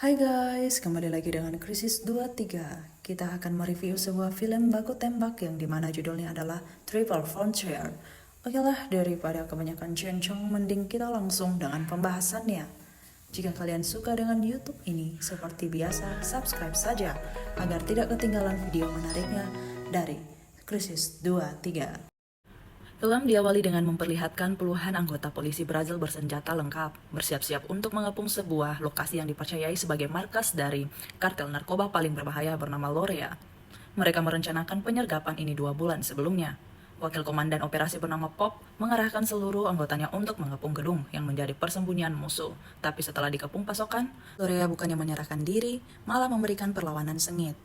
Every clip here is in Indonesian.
Hai guys, kembali lagi dengan Krisis 23. Kita akan mereview sebuah film baku tembak yang dimana judulnya adalah Triple Frontier. Oke lah, daripada kebanyakan cencong, mending kita langsung dengan pembahasannya. Jika kalian suka dengan YouTube ini, seperti biasa, subscribe saja agar tidak ketinggalan video menariknya dari Krisis 23. Film diawali dengan memperlihatkan puluhan anggota polisi Brazil bersenjata lengkap, bersiap-siap untuk mengepung sebuah lokasi yang dipercayai sebagai markas dari kartel narkoba paling berbahaya bernama Lorea. Mereka merencanakan penyergapan ini 2 bulan sebelumnya. Wakil Komandan Operasi bernama Pop mengarahkan seluruh anggotanya untuk mengepung gedung yang menjadi persembunyian musuh. Tapi setelah dikepung pasokan, Lorea bukannya menyerahkan diri, malah memberikan perlawanan sengit.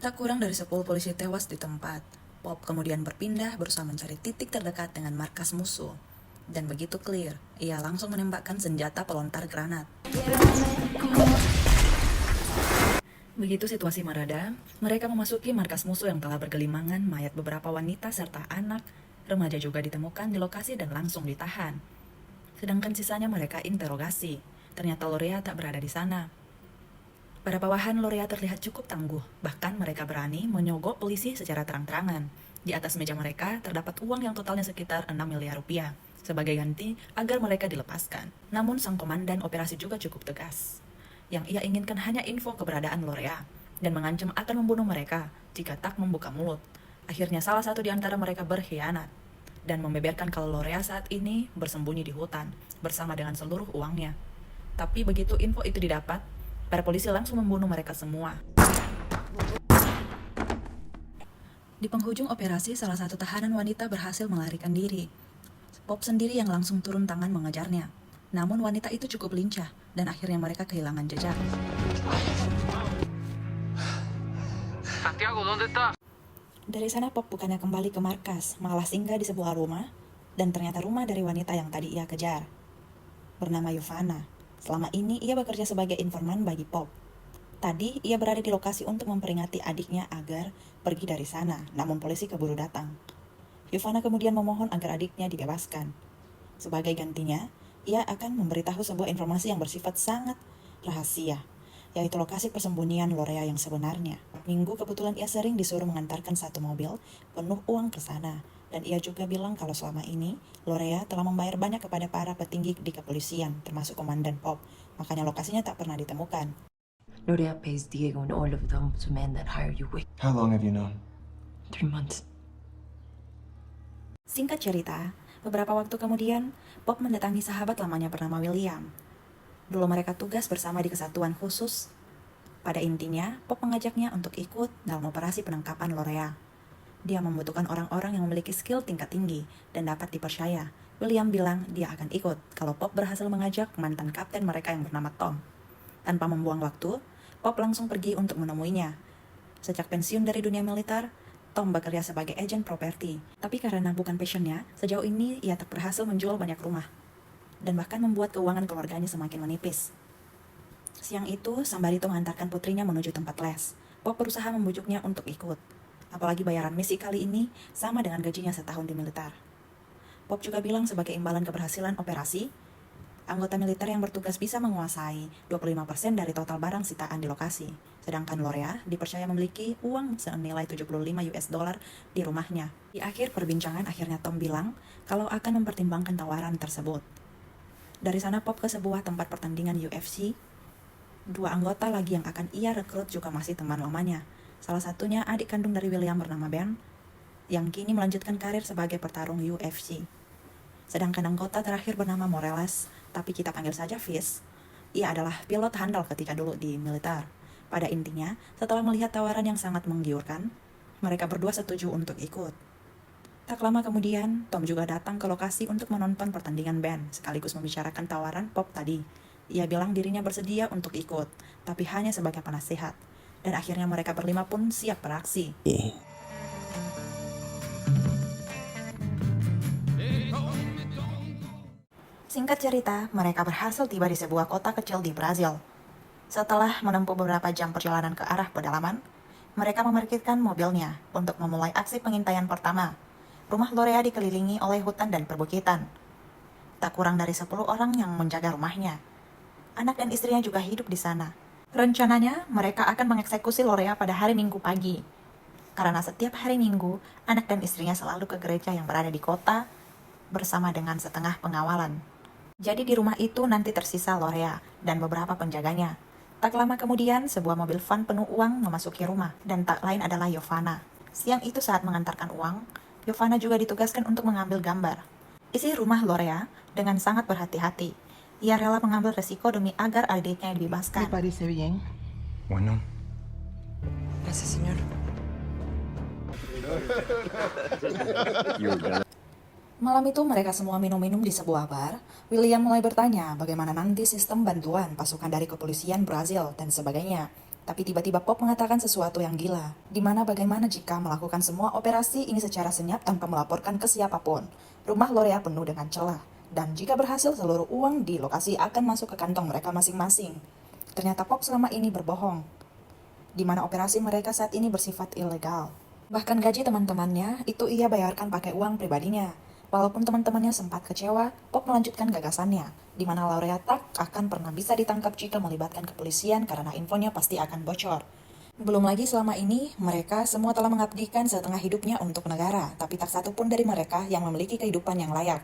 Tak kurang dari 10 polisi tewas di tempat. Pop kemudian berpindah berusaha mencari titik terdekat dengan markas musuh. Dan begitu clear, ia langsung menembakkan senjata pelontar granat. Begitu situasi mereda, mereka memasuki markas musuh yang telah bergelimangan mayat beberapa wanita serta anak. Remaja juga ditemukan di lokasi dan langsung ditahan. Sedangkan sisanya mereka interogasi. Ternyata Lorea tak berada di sana. Pada bawahan Lorea terlihat cukup tangguh, bahkan mereka berani menyogok polisi secara terang-terangan. Di atas meja mereka terdapat uang yang totalnya sekitar 6 miliar rupiah, sebagai ganti agar mereka dilepaskan. Namun sang komandan operasi juga cukup tegas. Yang ia inginkan hanya info keberadaan Lorea, dan mengancam akan membunuh mereka jika tak membuka mulut. Akhirnya salah satu di antara mereka berkhianat, dan membeberkan kalau Lorea saat ini bersembunyi di hutan, bersama dengan seluruh uangnya. Tapi begitu info itu didapat, para polisi langsung membunuh mereka semua. Di penghujung operasi, salah satu tahanan wanita berhasil melarikan diri. Pop sendiri yang langsung turun tangan mengejarnya. Namun wanita itu cukup lincah, dan akhirnya mereka kehilangan jejak. Santiago, ¿dónde estás? Dari sana Pop bukannya kembali ke markas, malah singgah di sebuah rumah, dan ternyata rumah dari wanita yang tadi ia kejar. Bernama Yovana. Selama ini ia bekerja sebagai informan bagi Pop. Tadi ia berada di lokasi untuk memperingati adiknya agar pergi dari sana, namun polisi keburu datang. Yovana kemudian memohon agar adiknya dibebaskan. Sebagai gantinya, ia akan memberitahu sebuah informasi yang bersifat sangat rahasia, yaitu lokasi persembunyian Lorea yang sebenarnya. Minggu kebetulan ia sering disuruh mengantarkan satu mobil penuh uang ke sana. Dan ia juga bilang kalau selama ini Lorea telah membayar banyak kepada para petinggi di kepolisian, termasuk Komandan Pop. Makanya lokasinya tak pernah ditemukan. Lorea pays Diego and all of the men that hire you with. How long have you known? 3 months. Singkat cerita, beberapa waktu kemudian, Pop mendatangi sahabat lamanya bernama William. Dulu mereka tugas bersama di kesatuan khusus. Pada intinya, Pop mengajaknya untuk ikut dalam operasi penangkapan Lorea. Dia membutuhkan orang-orang yang memiliki skill tingkat tinggi dan dapat dipercaya. William bilang dia akan ikut kalau Pop berhasil mengajak mantan kapten mereka yang bernama Tom. Tanpa membuang waktu, Pop langsung pergi untuk menemuinya. Sejak pensiun dari dunia militer, Tom bekerja sebagai agen properti. Tapi karena bukan passionnya, sejauh ini ia tak berhasil menjual banyak rumah. Dan bahkan membuat keuangan keluarganya semakin menipis. Siang itu, sang barito mengantarkan putrinya menuju tempat les. Pop berusaha membujuknya untuk ikut. Apalagi bayaran misi kali ini sama dengan gajinya setahun di militer. Pop juga bilang sebagai imbalan keberhasilan operasi, anggota militer yang bertugas bisa menguasai 25% dari total barang sitaan di lokasi. Sedangkan Lorea dipercaya memiliki uang senilai 75 US dollar di rumahnya. Di akhir perbincangan akhirnya Tom bilang kalau akan mempertimbangkan tawaran tersebut. Dari sana Pop ke sebuah tempat pertandingan UFC. 2 anggota lagi yang akan ia rekrut juga masih teman lamanya. Salah satunya adik kandung dari William bernama Ben, yang kini melanjutkan karir sebagai petarung UFC. Sedangkan anggota terakhir bernama Morales, tapi kita panggil saja Fish. Ia adalah pilot handal ketika dulu di militer. Pada intinya, setelah melihat tawaran yang sangat menggiurkan, mereka berdua setuju untuk ikut. Tak lama kemudian, Tom juga datang ke lokasi untuk menonton pertandingan band, sekaligus membicarakan tawaran Pop tadi. Ia bilang dirinya bersedia untuk ikut, tapi hanya sebagai penasehat. Dan akhirnya mereka berlima pun siap beraksi. Singkat cerita, mereka berhasil tiba di sebuah kota kecil di Brazil. Setelah menempuh beberapa jam perjalanan ke arah pedalaman, Mereka memarkirkan mobilnya untuk memulai aksi pengintaian pertama. Rumah Lorea dikelilingi oleh hutan dan perbukitan. Tak kurang dari 10 orang yang menjaga rumahnya. Anak dan istrinya juga hidup di sana. Rencananya, mereka akan mengeksekusi Lorea pada hari Minggu pagi. Karena setiap hari Minggu, anak dan istrinya selalu ke gereja yang berada di kota bersama dengan setengah pengawalan. Jadi di rumah itu nanti tersisa Lorea dan beberapa penjaganya. Tak lama kemudian, sebuah mobil van penuh uang memasuki rumah, dan tak lain adalah Yovana. Siang itu saat mengantarkan uang, Yovana juga ditugaskan untuk mengambil gambar. Isi rumah Lorea dengan sangat berhati-hati. Ia rela mengambil resiko demi agar adiknya Me dibebaskan. parece bien. Bueno, Gracias, señor. Malam itu mereka semua minum-minum di sebuah bar. William mulai bertanya bagaimana nanti sistem bantuan pasukan dari kepolisian Brazil dan sebagainya. Tapi tiba-tiba Pop mengatakan sesuatu yang gila. Dimana bagaimana jika melakukan semua operasi ini secara senyap tanpa melaporkan ke siapapun. Rumah Lorea penuh dengan celah. Dan jika berhasil seluruh uang di lokasi akan masuk ke kantong mereka masing-masing. Ternyata Pop selama ini berbohong. Di mana operasi mereka saat ini bersifat ilegal. Bahkan gaji teman-temannya itu ia bayarkan pakai uang pribadinya. Walaupun teman-temannya sempat kecewa, Pop melanjutkan gagasannya, di mana Lorea tak akan pernah bisa ditangkap jika melibatkan kepolisian karena infonya pasti akan bocor. Belum lagi selama ini, mereka semua telah mengabdikan setengah hidupnya untuk negara, tapi tak satu pun dari mereka yang memiliki kehidupan yang layak.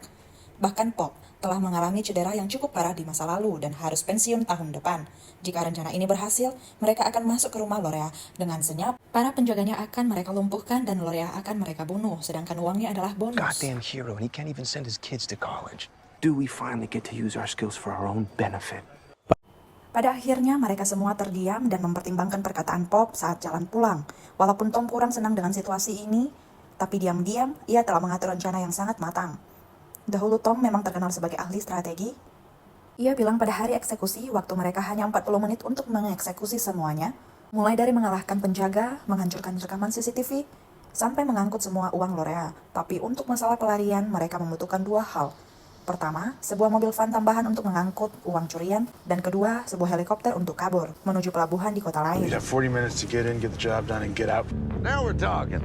Bahkan Pop telah mengalami cedera yang cukup parah di masa lalu dan harus pensiun tahun depan. Jika rencana ini berhasil, mereka akan masuk ke rumah Lorea dengan senyap. Para penjaganya akan mereka lumpuhkan dan Lorea akan mereka bunuh, sedangkan uangnya adalah bonus. goddamn hero, and he can't even send his kids to college. Do we finally get to use our skills for our own benefit? Pada akhirnya mereka semua terdiam dan mempertimbangkan perkataan Pop saat jalan pulang. Walaupun Tom kurang senang dengan situasi ini, tapi diam-diam ia telah mengatur rencana yang sangat matang. Dahulu Tom memang terkenal sebagai ahli strategi. Ia bilang pada hari eksekusi, waktu mereka hanya 40 menit untuk mengeksekusi semuanya, mulai dari mengalahkan penjaga, menghancurkan rekaman CCTV, sampai mengangkut semua uang Lorea. Tapi untuk masalah pelarian, mereka membutuhkan dua hal. Pertama, sebuah mobil van tambahan untuk mengangkut uang curian, dan kedua, sebuah helikopter untuk kabur, menuju pelabuhan di kota lain. You'd have 40 minutes to get in, get the job done, and get out. Now we're talking.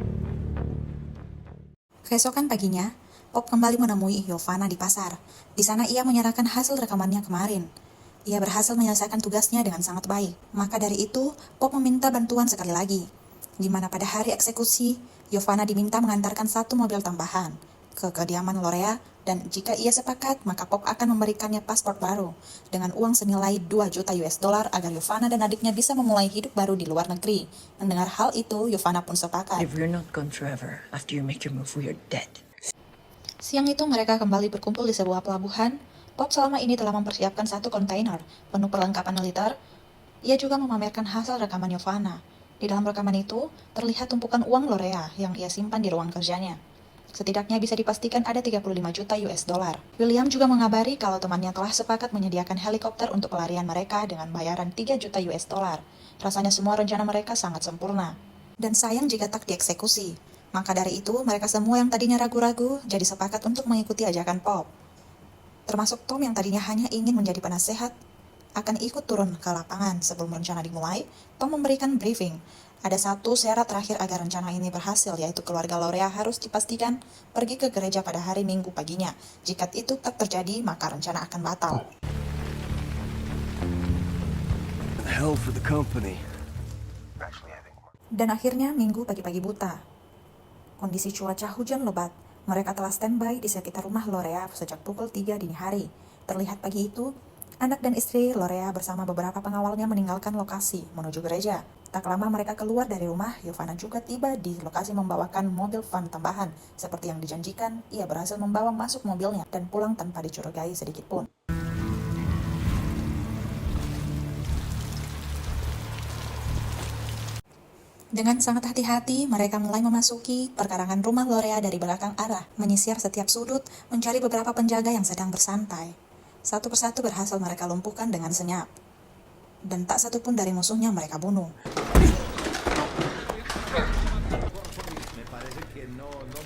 Keesokan paginya, Pop kembali menemui Yovana di pasar. Di sana ia menyerahkan hasil rekamannya kemarin. Ia berhasil menyelesaikan tugasnya dengan sangat baik. Maka dari itu, Pop meminta bantuan sekali lagi. Di mana pada hari eksekusi, Yovana diminta mengantarkan satu mobil tambahan ke kediaman Lorea, dan jika ia sepakat, maka Pop akan memberikannya paspor baru dengan uang senilai 2 juta US dollar agar Yovana dan adiknya bisa memulai hidup baru di luar negeri. Mendengar hal itu, Yovana pun sepakat. If we're not gone forever, after you make your move, we are dead. Siang itu mereka kembali berkumpul di sebuah pelabuhan. Pop selama ini telah mempersiapkan satu kontainer penuh perlengkapan militer. Ia juga memamerkan hasil rekaman Yovana. Di dalam rekaman itu, terlihat tumpukan uang Lorea yang ia simpan di ruang kerjanya. Setidaknya bisa dipastikan ada 35 juta US dollar. William juga mengabari kalau temannya telah sepakat menyediakan helikopter untuk pelarian mereka dengan bayaran 3 juta US dollar. Rasanya semua rencana mereka sangat sempurna. Dan sayang jika tak dieksekusi. Maka dari itu, mereka semua yang tadinya ragu-ragu jadi sepakat untuk mengikuti ajakan Pop. Termasuk Tom yang tadinya hanya ingin menjadi penasehat, akan ikut turun ke lapangan. Sebelum rencana dimulai, Tom memberikan briefing. Ada satu syarat terakhir agar rencana ini berhasil, yaitu keluarga Lorea harus dipastikan pergi ke gereja pada hari Minggu paginya. Jika itu tak terjadi, maka rencana akan batal. Hell for the company. Dan akhirnya Minggu pagi-pagi buta. Kondisi cuaca hujan lebat. Mereka telah standby di sekitar rumah Lorea sejak pukul 3 dini hari. Terlihat pagi itu, anak dan istri Lorea bersama beberapa pengawalnya meninggalkan lokasi menuju gereja. Tak lama mereka keluar dari rumah, Yovana juga tiba di lokasi membawakan mobil van tambahan. Seperti yang dijanjikan, ia berhasil membawa masuk mobilnya dan pulang tanpa dicurigai sedikit pun. Dengan sangat hati-hati, mereka mulai memasuki perkarangan rumah Lorea dari belakang arah, menyisir setiap sudut, mencari beberapa penjaga yang sedang bersantai. Satu persatu berhasil mereka lumpuhkan dengan senyap. Dan tak satu pun dari musuhnya mereka bunuh.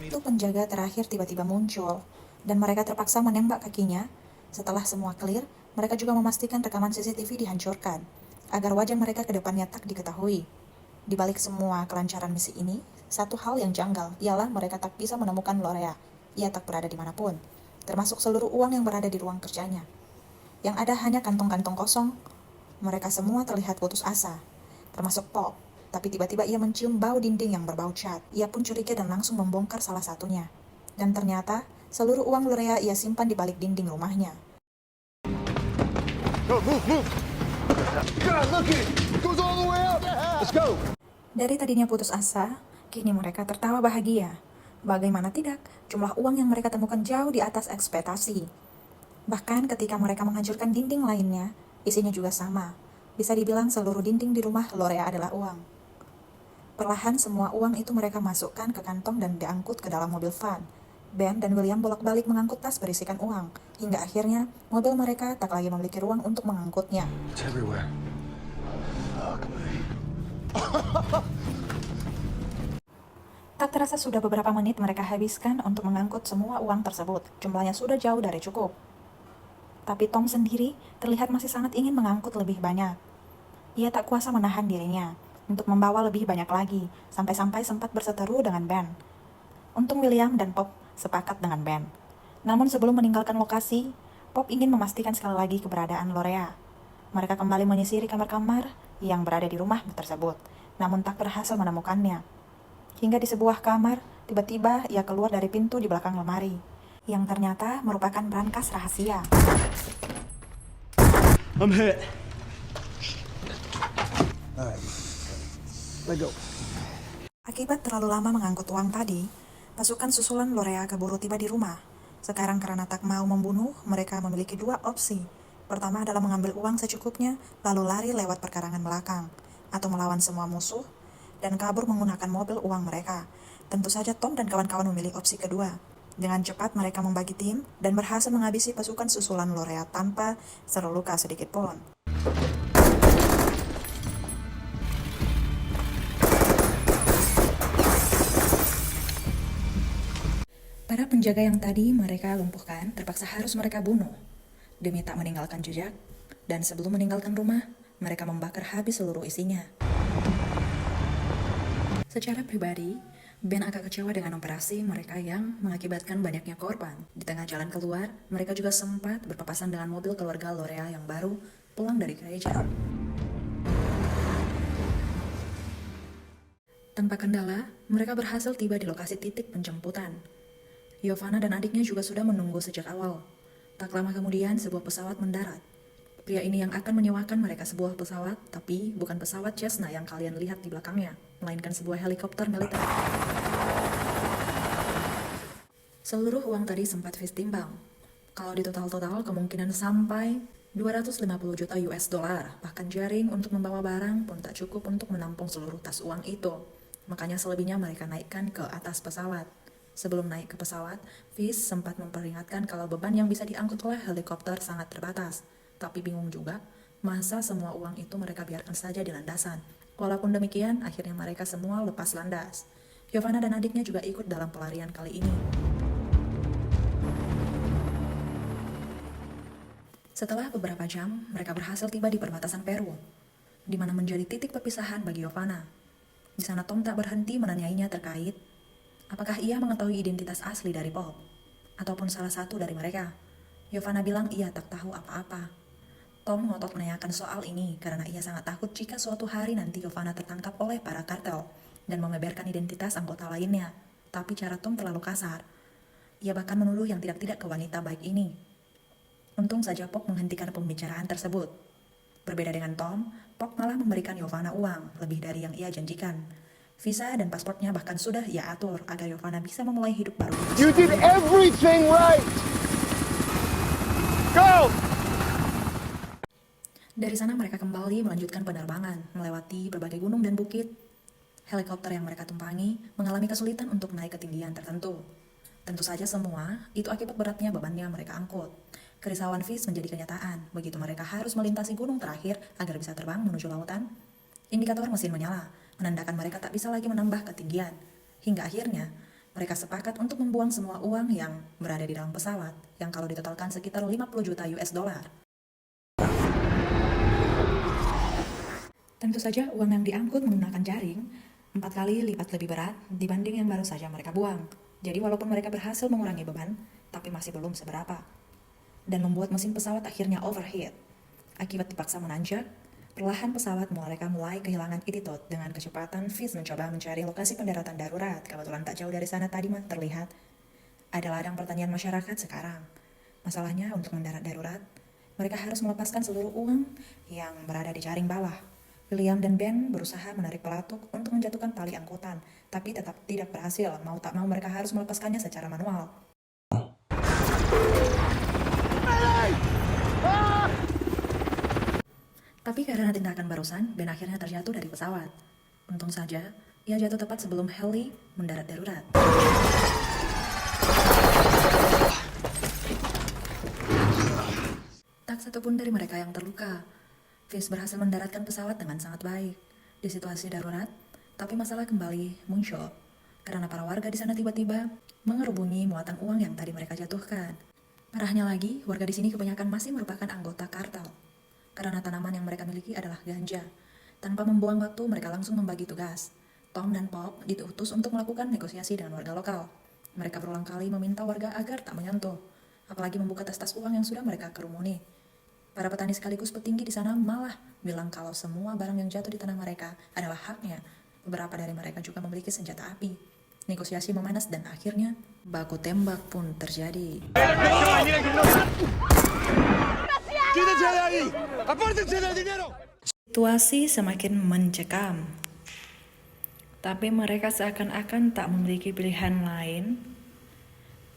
Itu penjaga terakhir tiba-tiba muncul, dan mereka terpaksa menembak kakinya. Setelah semua clear, mereka juga memastikan rekaman CCTV dihancurkan, agar wajah mereka ke depannya tak diketahui. Di balik semua kelancaran misi ini, satu hal yang janggal ialah mereka tak bisa menemukan Lorea. Ia tak berada dimanapun, termasuk seluruh uang yang berada di ruang kerjanya. Yang ada hanya kantong-kantong kosong. Mereka semua terlihat putus asa, termasuk Pop. Tapi tiba-tiba ia mencium bau dinding yang berbau cat. Ia pun curiga dan langsung membongkar salah satunya. Dan ternyata, seluruh uang Lorea ia simpan di balik dinding rumahnya. Go, move! God, look at it! It goes all the way up! Let's go! Dari tadinya putus asa, kini mereka tertawa bahagia. Bagaimana tidak, jumlah uang yang mereka temukan jauh di atas ekspektasi. Bahkan ketika mereka menghancurkan dinding lainnya, isinya juga sama. Bisa dibilang seluruh dinding di rumah Lorea adalah uang. Perlahan semua uang itu mereka masukkan ke kantong dan diangkut ke dalam mobil van. Ben dan William bolak-balik mengangkut tas berisikan uang, hingga akhirnya mobil mereka tak lagi memiliki ruang untuk mengangkutnya. It's everywhere. Fuck me. Tak terasa sudah beberapa menit mereka habiskan untuk mengangkut semua uang tersebut. Jumlahnya sudah jauh dari cukup. Tapi Tom sendiri terlihat masih sangat ingin mengangkut lebih banyak. Ia tak kuasa menahan dirinya untuk membawa lebih banyak lagi, sampai-sampai sempat berseteru dengan Ben. Untung William dan Pop sepakat dengan Ben. Namun sebelum meninggalkan lokasi, Pop ingin memastikan sekali lagi keberadaan Lorea. Mereka kembali menyisiri kamar-kamar yang berada di rumah tersebut, namun tak berhasil menemukannya. Hingga di sebuah kamar, tiba-tiba ia keluar dari pintu di belakang lemari, yang ternyata merupakan brankas rahasia. I'm hit. All right. Let go. Akibat terlalu lama mengangkut uang tadi, pasukan susulan Lorea keburu tiba di rumah. Sekarang karena tak mau membunuh, mereka memiliki dua opsi. Pertama adalah mengambil uang secukupnya, lalu lari lewat perkarangan belakang, atau melawan semua musuh, dan kabur menggunakan mobil uang mereka. Tentu saja Tom dan kawan-kawan memilih opsi kedua. Dengan cepat mereka membagi tim, dan berhasil menghabisi pasukan susulan Lorea tanpa terluka sedikit pun. Para penjaga yang tadi mereka lumpuhkan terpaksa harus mereka bunuh demi tak meninggalkan jejak, dan sebelum meninggalkan rumah, mereka membakar habis seluruh isinya. Secara pribadi, Ben agak kecewa dengan operasi mereka yang mengakibatkan banyaknya korban. Di tengah jalan keluar, mereka juga sempat berpapasan dengan mobil keluarga Lorea yang baru pulang dari gereja. Tanpa kendala, mereka berhasil tiba di lokasi titik penjemputan. Giovanna dan adiknya juga sudah menunggu sejak awal. Tak lama kemudian, sebuah pesawat mendarat. Pria ini yang akan menyewakan mereka sebuah pesawat, tapi bukan pesawat Cessna yang kalian lihat di belakangnya, melainkan sebuah helikopter militer. Seluruh uang tadi sempat Fis timbang. Kalau ditotal-total, kemungkinan sampai 250 juta US dollar. Bahkan jaring untuk membawa barang pun tak cukup untuk menampung seluruh tas uang itu. Makanya selebihnya mereka naikkan ke atas pesawat. Sebelum naik ke pesawat, Fis sempat memperingatkan kalau beban yang bisa diangkut oleh helikopter sangat terbatas. Tapi bingung juga, masa semua uang itu mereka biarkan saja di landasan. Walaupun demikian, akhirnya mereka semua lepas landas. Giovanna dan adiknya juga ikut dalam pelarian kali ini. Setelah beberapa jam, mereka berhasil tiba di perbatasan Peru, di mana menjadi titik perpisahan bagi Giovanna. Di sana Tom tak berhenti menanyainya terkait apakah ia mengetahui identitas asli dari Pop, ataupun salah satu dari mereka. Giovanna bilang ia tak tahu apa-apa. Tom ngotot menanyakan soal ini karena ia sangat takut jika suatu hari nanti Giovanna tertangkap oleh para kartel dan membeberkan identitas anggota lainnya. Tapi cara Tom terlalu kasar. Ia bahkan menuduh yang tidak-tidak ke wanita baik ini. Untung saja Pop menghentikan pembicaraan tersebut. Berbeda dengan Tom, Pop malah memberikan Giovanna uang lebih dari yang ia janjikan. Visa dan pasportnya bahkan sudah ia atur agar Giovanna bisa memulai hidup baru. You did everything right! Go! Dari sana mereka kembali melanjutkan penerbangan, melewati berbagai gunung dan bukit. Helikopter yang mereka tumpangi mengalami kesulitan untuk naik ketinggian tertentu. Tentu saja semua itu akibat beratnya beban yang mereka angkut. Kerisauan Fis menjadi kenyataan begitu mereka harus melintasi gunung terakhir agar bisa terbang menuju lautan. Indikator mesin menyala, menandakan mereka tak bisa lagi menambah ketinggian. Hingga akhirnya, mereka sepakat untuk membuang semua uang yang berada di dalam pesawat, yang kalau ditotalkan sekitar 50 juta US dollar. Tentu saja uang yang diangkut menggunakan jaring 4 kali lipat lebih berat dibanding yang baru saja mereka buang. Jadi walaupun mereka berhasil mengurangi beban, tapi masih belum seberapa. Dan membuat mesin pesawat akhirnya overheat. Akibat dipaksa menanjak, perlahan pesawat mereka mulai kehilangan attitude. Dengan kecepatan, Fizz mencoba mencari lokasi pendaratan darurat. Kebetulan tak jauh dari sana tadi terlihat ada ladang pertanian masyarakat sekarang. Masalahnya untuk mendarat darurat, mereka harus melepaskan seluruh uang yang berada di jaring bawah. William dan Ben berusaha menarik pelatuk untuk menjatuhkan tali angkutan, tapi tetap tidak berhasil. Mau tak mau mereka harus melepaskannya secara manual. Tapi karena tindakan barusan, Ben akhirnya terjatuh dari pesawat. Untung saja, ia jatuh tepat sebelum heli mendarat darurat. Tak satupun dari mereka yang terluka. Fizz berhasil mendaratkan pesawat dengan sangat baik di situasi darurat, tapi masalah kembali muncul karena para warga di sana tiba-tiba mengerubungi muatan uang yang tadi mereka jatuhkan. Parahnya lagi, warga di sini kebanyakan masih merupakan anggota kartel. Karena tanaman yang mereka miliki adalah ganja. Tanpa membuang waktu, mereka langsung membagi tugas. Tom dan Pop diutus untuk melakukan negosiasi dengan warga lokal. Mereka berulang kali meminta warga agar tak menyentuh, apalagi membuka tas-tas uang yang sudah mereka kerumuni. Para petani sekaligus petinggi di sana malah bilang kalau semua barang yang jatuh di tanah mereka adalah haknya. Beberapa dari mereka juga memiliki senjata api. Negosiasi memanas dan akhirnya baku tembak pun terjadi. Situasi semakin mencekam. Tapi mereka seakan-akan tak memiliki pilihan lain.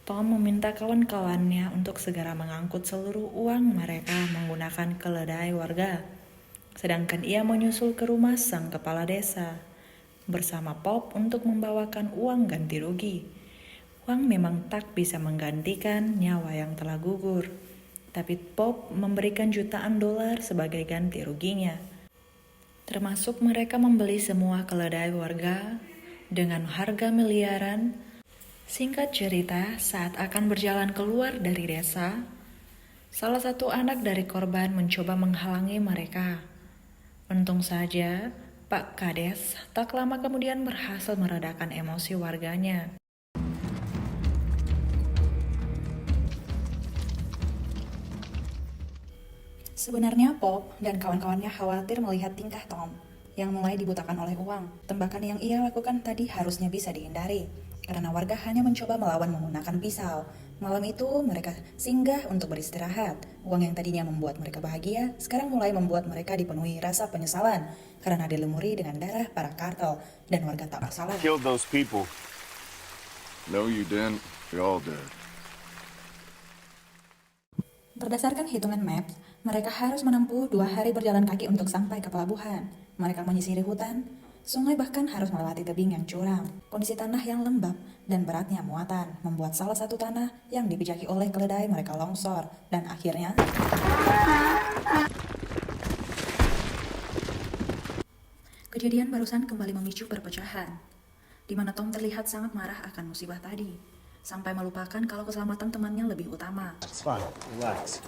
Tom meminta kawan-kawannya untuk segera mengangkut seluruh uang mereka menggunakan keledai warga. Sedangkan ia menyusul ke rumah sang kepala desa bersama Pop untuk membawakan uang ganti rugi. Uang memang tak bisa menggantikan nyawa yang telah gugur, tapi Pop memberikan jutaan dolar sebagai ganti ruginya. Termasuk mereka membeli semua keledai warga dengan harga miliaran. Singkat cerita, saat akan berjalan keluar dari desa, salah satu anak dari korban mencoba menghalangi mereka. Untung saja, Pak Kades tak lama kemudian berhasil meredakan emosi warganya. Sebenarnya Pop dan kawan-kawannya khawatir melihat tingkah Tom yang mulai dibutakan oleh uang. Tembakan yang ia lakukan tadi harusnya bisa dihindari, karena warga hanya mencoba melawan menggunakan pisau. Malam itu mereka singgah untuk beristirahat. Uang yang tadinya membuat mereka bahagia, sekarang mulai membuat mereka dipenuhi rasa penyesalan karena dilumuri dengan darah para kartel dan warga tak bersalah. Killed those people. No, you didn't. We all did. Berdasarkan hitungan Maps, mereka harus menempuh 2 hari berjalan kaki untuk sampai ke pelabuhan. Mereka menyisiri hutan, sungai bahkan harus melewati tebing yang curam. Kondisi tanah yang lembab dan beratnya muatan membuat salah satu tanah yang dipijaki oleh keledai mereka longsor. Dan akhirnya kejadian barusan kembali memicu perpecahan, di mana Tom terlihat sangat marah akan musibah tadi, sampai melupakan kalau keselamatan temannya lebih utama. It's fine. Relax.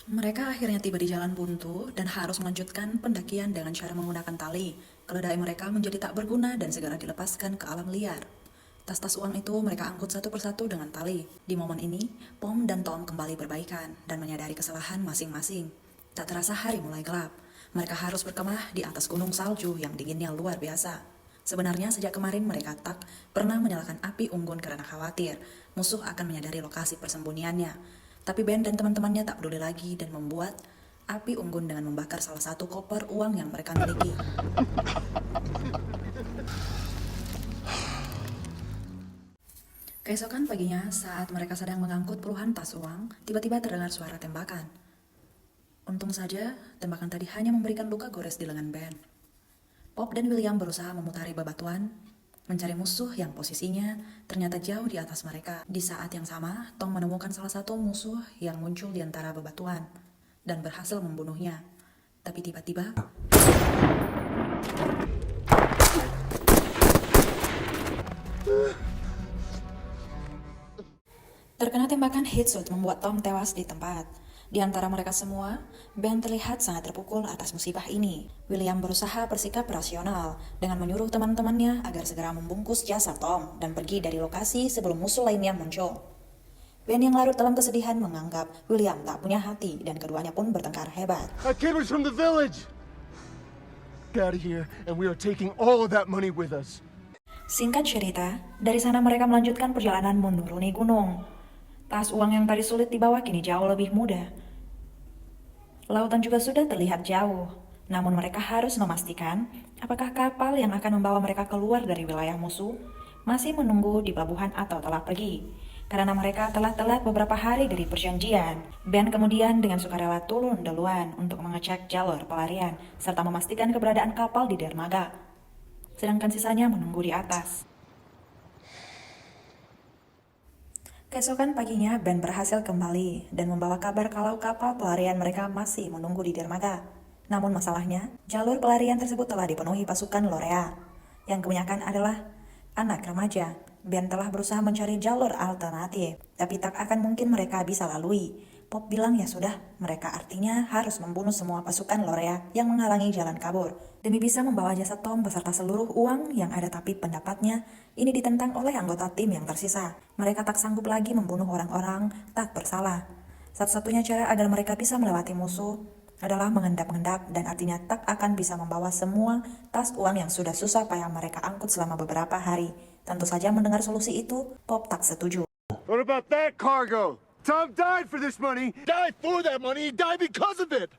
Mereka akhirnya tiba di jalan buntu dan harus melanjutkan pendakian dengan cara menggunakan tali. Keledai mereka menjadi tak berguna dan segera dilepaskan ke alam liar. Tas-tas uang itu mereka angkut satu persatu dengan tali. Di momen ini, Pom dan Tom kembali berbaikan dan menyadari kesalahan masing-masing. Tak terasa hari mulai gelap. Mereka harus berkemah di atas gunung salju yang dinginnya luar biasa. Sebenarnya sejak kemarin mereka tak pernah menyalakan api unggun karena khawatir musuh akan menyadari lokasi persembunyiannya. Tapi Ben dan teman-temannya tak peduli lagi dan membuat api unggun dengan membakar salah satu koper uang yang mereka miliki. Keesokan paginya, saat mereka sedang mengangkut puluhan tas uang, tiba-tiba terdengar suara tembakan. Untung saja, tembakan tadi hanya memberikan luka gores di lengan Ben. Pop dan William berusaha memutari bebatuan, mencari musuh yang posisinya ternyata jauh di atas mereka. Di saat yang sama, Tom menemukan salah satu musuh yang muncul di antara bebatuan dan berhasil membunuhnya. Tapi tiba-tiba terkena tembakan headshot membuat Tom tewas di tempat. Di antara mereka semua, Ben terlihat sangat terpukul atas musibah ini. William berusaha bersikap rasional dengan menyuruh teman-temannya agar segera membungkus jasad Tom dan pergi dari lokasi sebelum musuh lainnya muncul. Ben yang larut dalam kesedihan menganggap William tak punya hati dan keduanya pun bertengkar hebat. That kid was from the village. Get out of here, and we are taking all of that money with us. Singkat cerita, dari sana mereka melanjutkan perjalanan menuruni gunung. Tas uang yang tadi sulit dibawa kini jauh lebih mudah. Lautan juga sudah terlihat jauh, namun mereka harus memastikan apakah kapal yang akan membawa mereka keluar dari wilayah musuh masih menunggu di pelabuhan atau telah pergi. Karena mereka telah telat beberapa hari dari perjanjian, Ben kemudian dengan sukarela turun duluan untuk mengecek jalur pelarian serta memastikan keberadaan kapal di dermaga. Sedangkan sisanya menunggu di atas. Keesokan paginya, Ben berhasil kembali dan membawa kabar kalau kapal pelarian mereka masih menunggu di dermaga. Namun masalahnya, jalur pelarian tersebut telah dipenuhi pasukan Lorea, yang kebanyakan adalah anak remaja. Ben telah berusaha mencari jalur alternatif, tapi tak akan mungkin mereka bisa lalui. Pop bilang ya sudah, mereka artinya harus membunuh semua pasukan Lorea yang menghalangi jalan kabur. Demi bisa membawa jasad Tom beserta seluruh uang yang ada, tapi pendapatnya ini ditentang oleh anggota tim yang tersisa. Mereka tak sanggup lagi membunuh orang-orang tak bersalah. Satu-satunya cara agar mereka bisa melewati musuh adalah mengendap-endap dan artinya tak akan bisa membawa semua tas uang yang sudah susah payah mereka angkut selama beberapa hari. Tentu saja mendengar solusi itu, Pop tak setuju. What about that cargo? Tom died for this money. Died for that money. He died because of it.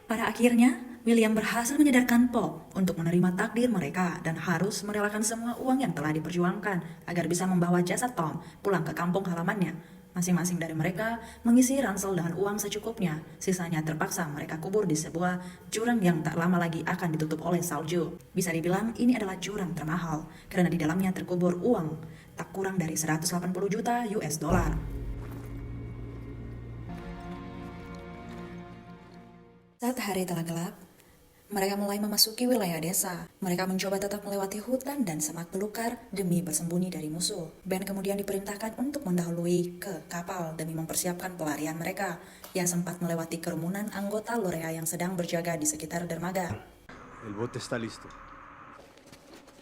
Pada akhirnya, William berhasil menyadarkan Pop untuk menerima takdir mereka dan harus merelakan semua uang yang telah diperjuangkan agar bisa membawa jasad Tom pulang ke kampung halamannya. Masing-masing dari mereka mengisi ransel dengan uang secukupnya. Sisanya terpaksa mereka kubur di sebuah jurang yang tak lama lagi akan ditutup oleh salju. Bisa dibilang ini adalah jurang termahal karena di dalamnya terkubur uang tak kurang dari 180 juta US dollar. Saat hari telah gelap, mereka mulai memasuki wilayah desa. Mereka mencoba tetap melewati hutan dan semak belukar demi bersembunyi dari musuh. Ben kemudian diperintahkan untuk mendahului ke kapal demi mempersiapkan pelarian mereka yang sempat melewati kerumunan anggota Lorea yang sedang berjaga di sekitar dermaga. El bote está listo.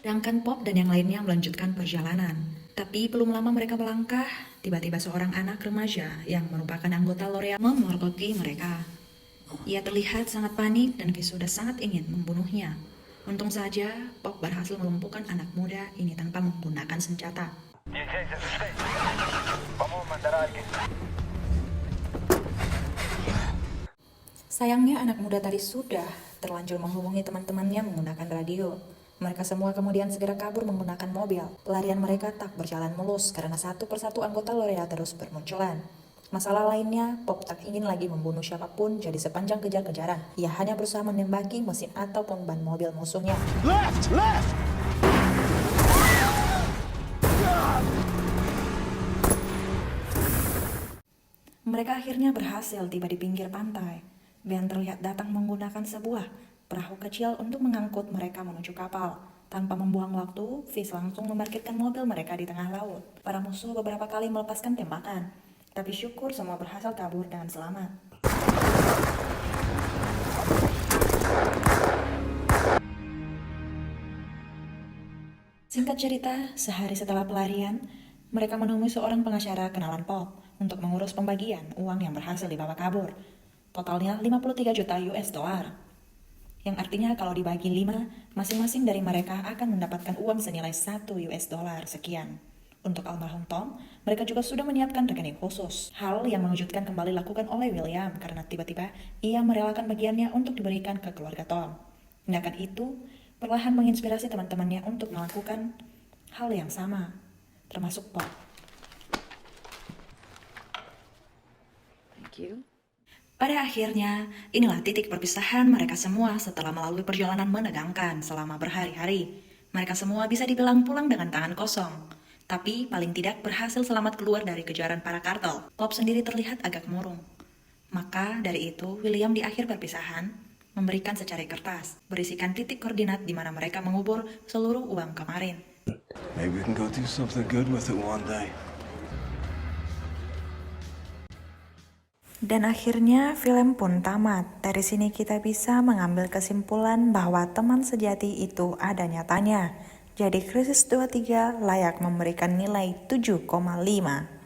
Sedangkan Pop dan yang lainnya melanjutkan perjalanan. Tapi belum lama mereka melangkah, tiba-tiba seorang anak remaja yang merupakan anggota Lorea memergoki mereka. Ia terlihat sangat panik dan sudah sangat ingin membunuhnya. Untung saja, Pop berhasil melumpuhkan anak muda ini tanpa menggunakan senjata. Sayangnya anak muda tadi sudah terlanjur menghubungi teman-temannya menggunakan radio. Mereka semua kemudian segera kabur menggunakan mobil. Pelarian mereka tak berjalan mulus karena satu persatu anggota Lorea terus bermunculan. Masalah lainnya, Pop tak ingin lagi membunuh siapapun, jadi sepanjang kejar-kejaran, ia hanya berusaha menembaki mesin ataupun ban mobil musuhnya. Left! Left! Mereka akhirnya berhasil tiba di pinggir pantai. Ben terlihat datang menggunakan sebuah perahu kecil untuk mengangkut mereka menuju kapal. Tanpa membuang waktu, Fish langsung memarkirkan mobil mereka di tengah laut. Para musuh beberapa kali melepaskan tembakan, tapi syukur semua berhasil kabur dengan selamat. Singkat cerita, sehari setelah pelarian, mereka menemui seorang pengacara kenalan Pop untuk mengurus pembagian uang yang berhasil dibawa kabur. Totalnya 53 juta US dollar. Yang artinya kalau dibagi 5, masing-masing dari mereka akan mendapatkan uang senilai 1 US dollar sekian. Untuk almarhum Tom, mereka juga sudah menyiapkan rekening khusus. Hal yang mengejutkan kembali dilakukan oleh William karena tiba-tiba ia merelakan bagiannya untuk diberikan ke keluarga Tom. Tindakan itu perlahan menginspirasi teman-temannya untuk melakukan hal yang sama, termasuk Pop. Thank you. Pada akhirnya, inilah titik perpisahan mereka semua setelah melalui perjalanan menegangkan selama berhari-hari. Mereka semua bisa dibilang pulang dengan tangan kosong. Tapi paling tidak berhasil selamat keluar dari kejaran para kartel. Pop sendiri terlihat agak murung. Maka dari itu, William di akhir perpisahan memberikan secari kertas berisikan titik koordinat di mana mereka mengubur seluruh uang kemarin. Maybe we can go do something good with it one day. Dan akhirnya film pun tamat. Dari sini kita bisa mengambil kesimpulan bahwa teman sejati itu ada nyatanya. Jadi Krisis 23 layak memberikan nilai 7,5.